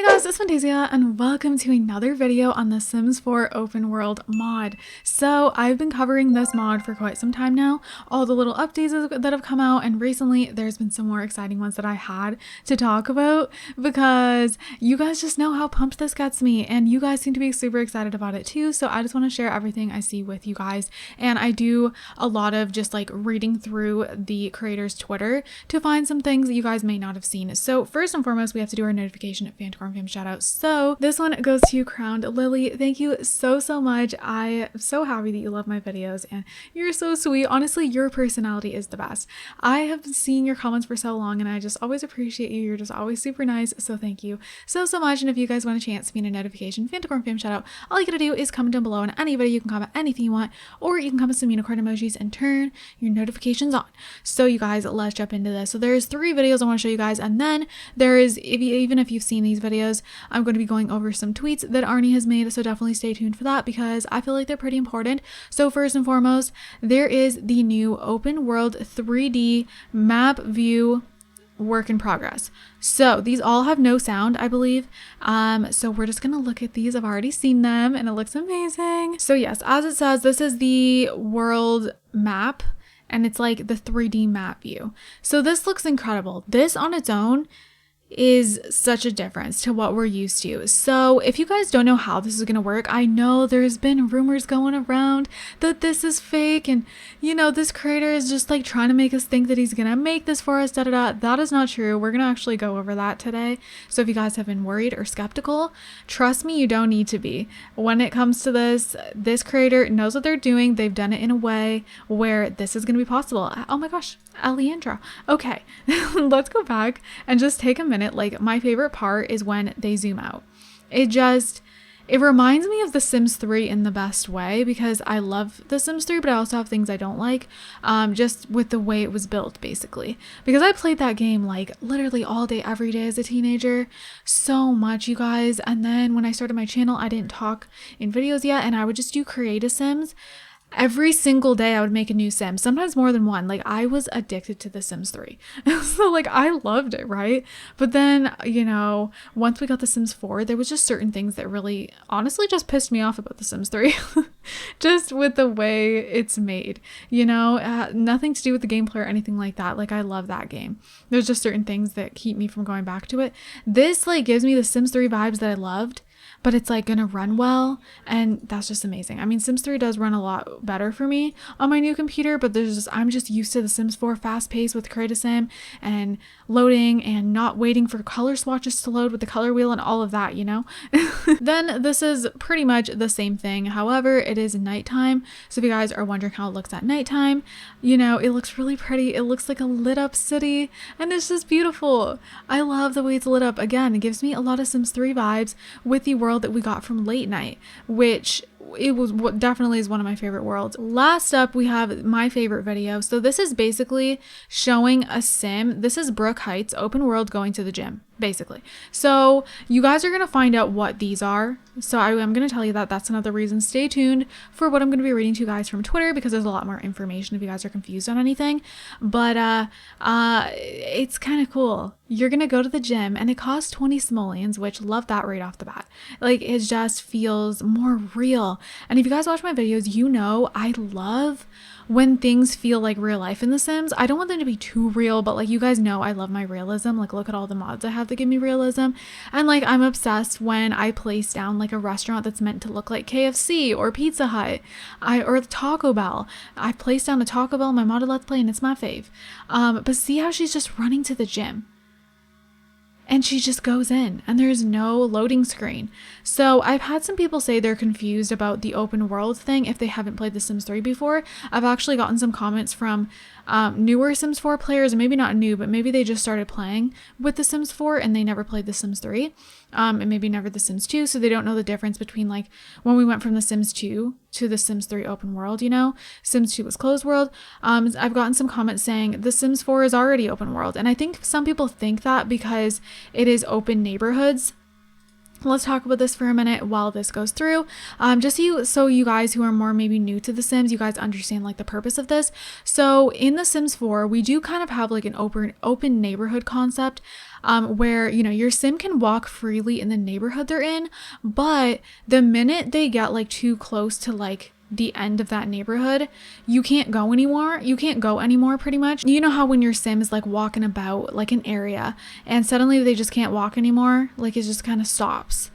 Hey guys, it's Fantayzia and welcome to another video on the Sims 4 open world mod. So I've been covering this mod for quite some time now, all the little updates that have come out, and recently there's been some more exciting ones that I had to talk about because you guys just know how pumped this gets me and you guys seem to be super excited about it too. So I just want to share everything I see with you guys, and I do a lot of just like reading through the creator's Twitter to find some things that you guys may not have seen. So first and foremost, we have to do our notification at Fantacorns fam shout out. So this one goes to Crowned Lily. Thank you so much. I am so happy that you love my videos and you're so sweet. Honestly, your personality is the best. I have been seeing your comments for so long and I just always appreciate you. You're just always super nice. So thank you so much. And if you guys want a chance to be in a notification Fantacorns fam shout out, all you gotta do is comment down below on any video. You can comment anything you want, or you can comment some unicorn emojis and turn your notifications on. So you guys, let's jump into this. So there's 3 videos I want to show you guys, and then there is, even if you've seen these videos, I'm going to be going over some tweets that Arnie has made, so definitely stay tuned for that because I feel like they're pretty important. So first and foremost, there is the new open world 3D map view work in progress. So these all have no sound, I believe. So we're just gonna look at these. I've already seen them and it looks amazing. So yes, as it says, this is the world map and it's like the 3D map view. So this looks incredible. This on its own is such a difference to what we're used to. So if you guys don't know how this is gonna work, I know there's been rumors going around that this is fake and you know this creator is just like trying to make us think that he's gonna make this for us, That is not true. We're gonna actually go over that today. So if you guys have been worried or skeptical, trust me, you don't need to be. When it comes to this creator knows what they're doing. They've done it in a way where this is gonna be possible. Oh my gosh, Aliandra. Okay, let's go back and just take a minute. Like my favorite part is when they zoom out. It reminds me of The Sims 3 in the best way because I love The Sims 3, but I also have things I don't like, just with the way it was built basically. Because I played that game like literally all day, every day as a teenager, so much, you guys. And then when I started my channel, I didn't talk in videos yet, and I would just do create a Sims. Every single day I would make a new sim, sometimes more than one. Like I was addicted to The Sims 3. So like I loved it, right? But then, you know, once we got The Sims 4, there was just certain things that really honestly just pissed me off about The Sims 3. Just with the way it's made, you know, nothing to do with the gameplay or anything like that. Like I love that game. There's just certain things that keep me from going back to it. This like gives me the Sims 3 vibes that I loved, but it's like gonna run well, and that's just amazing. I mean, Sims 3 does run a lot better for me on my new computer, but I'm just used to the Sims 4 fast pace with Create a Sim and loading and not waiting for color swatches to load with the color wheel and all of that, you know? Then this is pretty much the same thing. However, it is nighttime. So if you guys are wondering how it looks at nighttime, you know, it looks really pretty. It looks like a lit up city and it's just beautiful. I love the way it's lit up. Again, it gives me a lot of Sims 3 vibes with the world that we got from Late Night, which it was what definitely is one of my favorite worlds. Last up, we have my favorite video. So this is basically showing a sim. This is Brook Heights open world going to the gym, basically. So you guys are going to find out what these are. So I'm going to tell you that. That's another reason. Stay tuned for what I'm going to be reading to you guys from Twitter because there's a lot more information if you guys are confused on anything. But it's kind of cool. You're going to go to the gym and it costs 20 simoleons, which love that right off the bat. Like it just feels more real. And if you guys watch my videos, you know I love when things feel like real life in The Sims. I don't want them to be too real, but like you guys know I love my realism. Like look at all the mods I have that give me realism. And like I'm obsessed when I place down like a restaurant that's meant to look like KFC or Pizza Hut or Taco Bell. I placed down a Taco Bell in my modded Let's Play and it's my fave. But see how she's just running to the gym. And she just goes in and there's no loading screen. So I've had some people say they're confused about the open world thing if they haven't played The Sims 3 before. I've actually gotten some comments from newer Sims 4 players, and maybe not new, but maybe they just started playing with The Sims 4 and they never played The Sims 3. And maybe never The Sims 2, so they don't know the difference between like when we went from The Sims 2 to The Sims 3 open world, you know? Sims 2 was closed world. I've gotten some comments saying The Sims 4 is already open world, and I think some people think that because it is open neighborhoods let's talk about this for a minute while this goes through. Just so you guys who are more maybe new to The Sims, you guys understand like the purpose of this. So in The Sims 4, we do kind of have like an open neighborhood concept, where, you know, your sim can walk freely in the neighborhood they're in, but the minute they get like too close to like the end of that neighborhood, you can't go anymore. You can't go anymore pretty much. You know how when your sim is like walking about like an area and suddenly they just can't walk anymore, like it just kind of stops,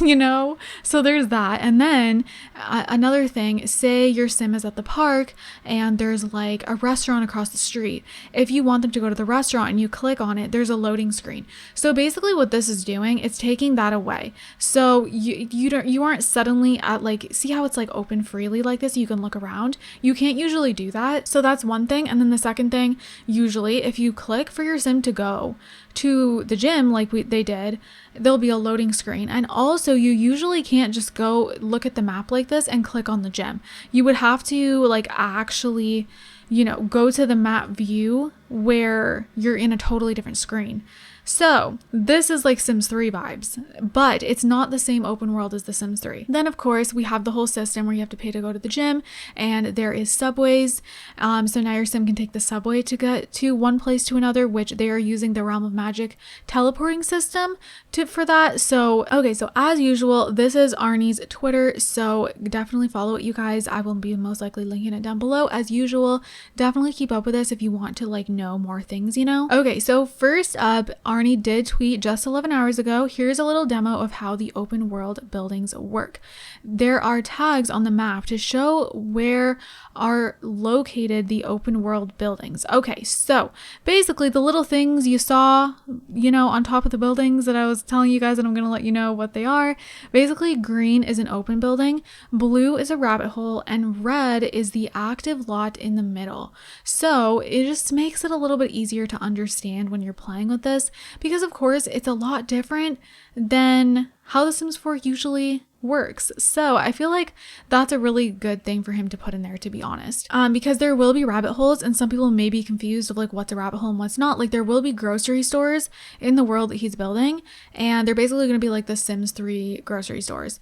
you know? So there's that. And then another thing, say your sim is at the park and there's like a restaurant across the street. If you want them to go to the restaurant and you click on it, there's a loading screen. So basically what this is doing, it's taking that away. So you aren't suddenly at like, see how it's like open freely like this, you can look around. You can't usually do that. So that's one thing. And then the second thing, usually if you click for your sim to go to the gym like they did, there'll be a loading screen. And also you usually can't just go look at the map like this and click on the gym. You would have to like actually, you know, go to the map view where you're in a totally different screen. So this is like Sims 3 vibes, but it's not the same open world as The Sims 3. Then of course we have the whole system where you have to pay to go to the gym, and there is subways. So now your sim can take the subway to get to one place to another, which they are using the Realm of Magic teleporting system for that. So okay, so as usual, this is Arnie's Twitter, so definitely follow it, you guys. I will be most likely linking it down below as usual. Definitely keep up with this if you want to like know more things, you know. Okay, so first up, Arnie did tweet just 11 hours ago. Here's a little demo of how the open world buildings work. There are tags on the map to show where are located the open world buildings. Okay, so basically the little things you saw, you know, on top of the buildings that I was telling you guys, and I'm going to let you know what they are. Basically, green is an open building, blue is a rabbit hole, and red is the active lot in the middle. So it just makes it a little bit easier to understand when you're playing with this, because of course it's a lot different than how The Sims 4 usually works. So I feel like that's a really good thing for him to put in there, to be honest, because there will be rabbit holes, and some people may be confused of like what's a rabbit hole and what's not. Like there will be grocery stores in the world that he's building, and they're basically going to be like the Sims 3 grocery stores.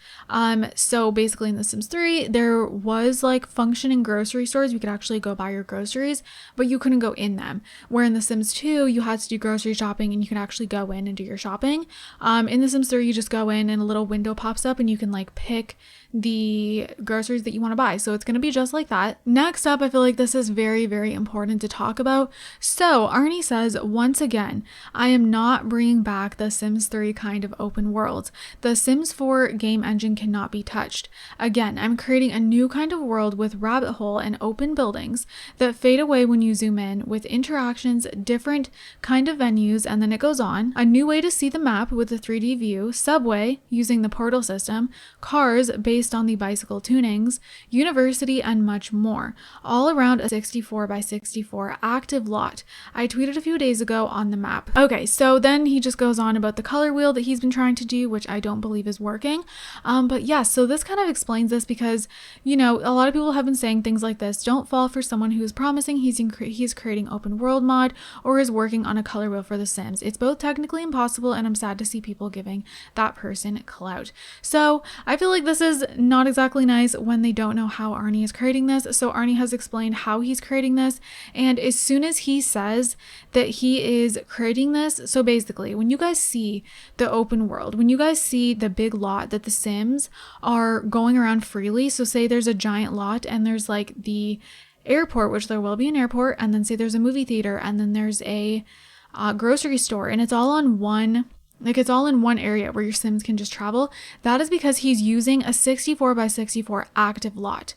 So basically in the Sims 3 there was like functioning grocery stores. You could actually go buy your groceries, but you couldn't go in them, where in the Sims 2 you had to do grocery shopping and you could actually go in and do your shopping. In the Sims 3 you just go in and a little window pops up and you can like pick the groceries that you want to buy. So it's going to be just like that. Next up, I feel like this is very, very important to talk about. So Arnie says, once again, I am not bringing back the Sims 3 kind of open world. The Sims 4 game engine cannot be touched. Again, I'm creating a new kind of world with rabbit hole and open buildings that fade away when you zoom in, with interactions, different kind of venues, and then it goes on. A new way to see the map with a 3D view, subway using the portal system, cars based on the bicycle tunings, university, and much more, all around a 64 by 64 active lot. I tweeted a few days ago on the map. Okay, so then he just goes on about the color wheel that he's been trying to do, which I don't believe is working. But yeah, so this kind of explains this, because, you know, a lot of people have been saying things like this: don't fall for someone who's promising he's creating open world mod or is working on a color wheel for The Sims. It's both technically impossible, and I'm sad to see people giving that person clout. So I feel like this is not exactly nice when they don't know how Arnie is creating this. So Arnie has explained how he's creating this, and as soon as he says that he is creating this, so basically when you guys see the open world, when you guys see the big lot that the Sims are going around freely, so say there's a giant lot and there's like the airport, which there will be an airport, and then say there's a movie theater, and then there's a grocery store, and it's all on one, like it's all in one area where your Sims can just travel. That is because he's using a 64 by 64 active lot,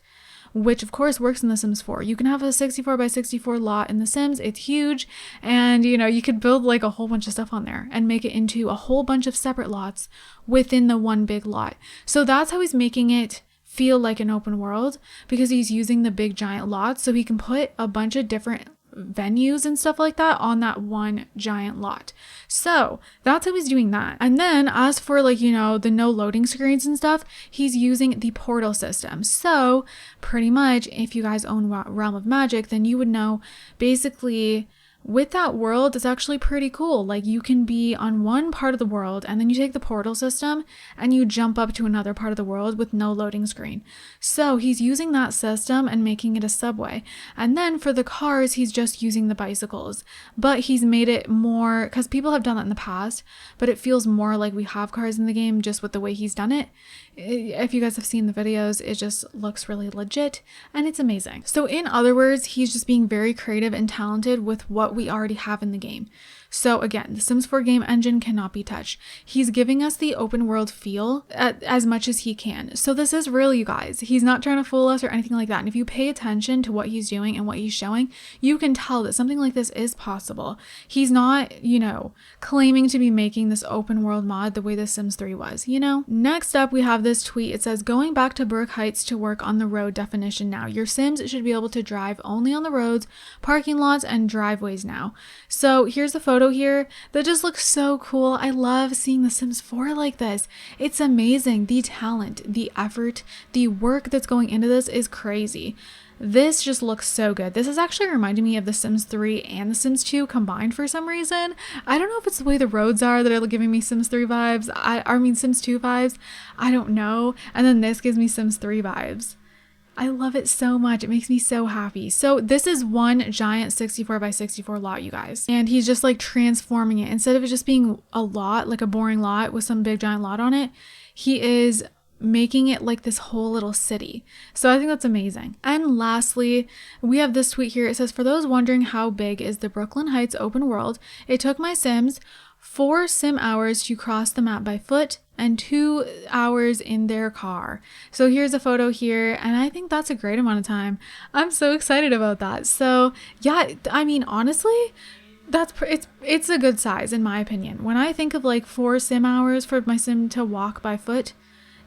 which of course works in The Sims 4. You can have a 64 by 64 lot in The Sims. It's huge, and you know, you could build like a whole bunch of stuff on there and make it into a whole bunch of separate lots within the one big lot. So that's how he's making it feel like an open world, because he's using the big giant lots, so he can put a bunch of different venues and stuff like that on that one giant lot. So that's how he's doing that. And then as for like, you know, the no loading screens and stuff, he's using the portal system. So pretty much if you guys own Realm of Magic, then you would know basically with that world, it's actually pretty cool. Like you can be on one part of the world and then you take the portal system and you jump up to another part of the world with no loading screen. So he's using that system and making it a subway. And then for the cars, he's just using the bicycles, but he's made it more, because people have done that in the past, but it feels more like we have cars in the game just with the way he's done it. If you guys have seen the videos, it just looks really legit and it's amazing. So in other words, he's just being very creative and talented with what we already have in the game. So again, the Sims 4 game engine cannot be touched. He's giving us the open world feel as much as he can. So this is real, you guys. He's not trying to fool us or anything like that. And if you pay attention to what he's doing and what he's showing, you can tell that something like this is possible. He's not, you know, claiming to be making this open world mod the way the Sims 3 was, you know? Next up, we have this tweet. It says, going back to Brook Heights to work on the road definition now. Your Sims should be able to drive only on the roads, parking lots, and driveways now. So here's a photo here that just looks so cool. I love seeing the Sims 4 like this. It's amazing. The talent, the effort, the work that's going into this is crazy. This just looks so good. This is actually reminding me of The Sims 3 and The Sims 2 combined for some reason. I don't know if it's the way the roads are that are giving me Sims 3 vibes. I mean Sims 2 vibes. I don't know. And then this gives me Sims 3 vibes. I love it so much. It makes me so happy. So this is one giant 64 by 64 lot, you guys. And he's just like transforming it. Instead of it just being a lot, like a boring lot with some big giant lot on it, he is making it like this whole little city. So I think that's amazing. And lastly, we have this tweet here. It says, for those wondering how big is the Brooklyn Heights open world, it took my Sims 4 sim hours to cross the map by foot and 2 hours in their car. So here's a photo here, and I think that's a great amount of time. I'm so excited about that. So yeah, I mean, honestly, it's a good size in my opinion. When I think of like 4 sim hours for my Sim to walk by foot,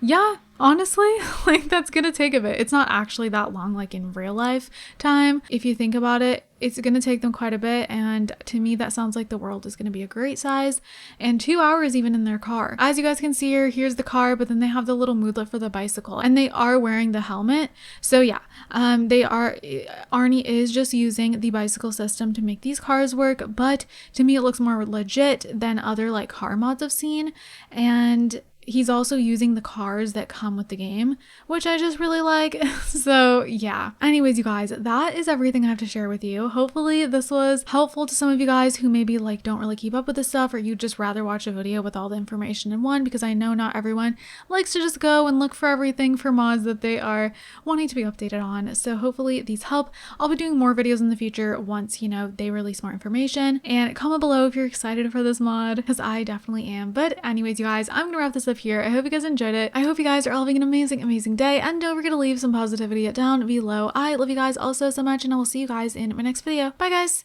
yeah, honestly, like that's gonna take a bit. It's not actually that long, like in real life time. If you think about it, it's gonna take them quite a bit. And to me, that sounds like the world is gonna be a great size, and 2 hours even in their car. As you guys can see here, here's the car, but then they have the little moodlet for the bicycle, and they are wearing the helmet. So yeah, Arnie is just using the bicycle system to make these cars work, but to me, it looks more legit than other like car mods I've seen. And he's also using the cars that come with the game, which I just really like. So yeah. Anyways, you guys, that is everything I have to share with you. Hopefully this was helpful to some of you guys who maybe like don't really keep up with this stuff, or you just rather watch a video with all the information in one, because I know not everyone likes to just go and look for everything for mods that they are wanting to be updated on. So hopefully these help. I'll be doing more videos in the future once, you know, they release more information. And comment below if you're excited for this mod, because I definitely am. But anyways, you guys, I'm gonna wrap this up here. I hope you guys enjoyed it. I hope you guys are all having an amazing day, and don't forget to leave some positivity down below. I love you guys also so much, and I will see you guys in my next video. Bye guys.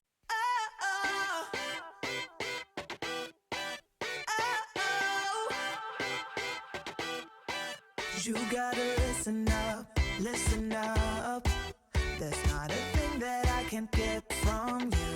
You gotta listen up, listen up. There's not a thing that I can't get from you.